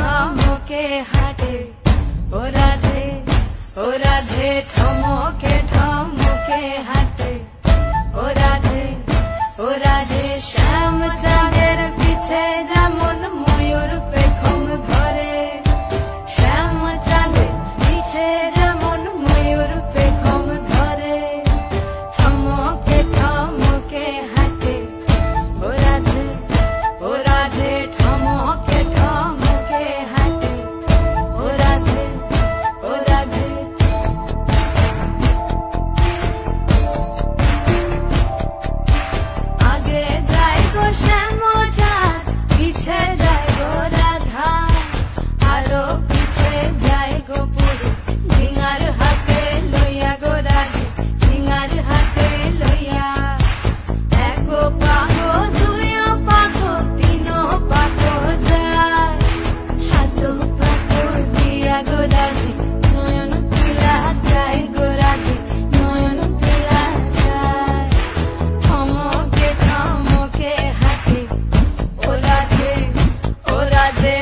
ঠমকে হাঁটে ও রাধে ঠমকে ঠমকে হাঁটে ও রাধে শ্যাম চাঁদের পিছে যেমন ময়ূর পেখম ধরে, শ্যাম চাঁদের পিছে যেমন ময়ূর পেখম ধরে, ঠমকে ঠমকে হাঁটে ও রাধে ঠমকে ঠমকে হাঁটে ও রাধে আগে যায় গো শ্যাম চাঁদ, পিছে যায় গো রাধা, আরো পিছে যায় গো পুরী, ঝিঙার হাতে লইয়া গো রাধে, ঝিঙার হাতে লইয়া। এক পাগো দুই পাগো তিন পাগো যায়, সাত পাগো দিয়া গো রাধে, নয়ন পিলা যায় গো রাধে, নয়ন পিলা যায়। ঠমকে ঠমকে হাঁটে ও রাধে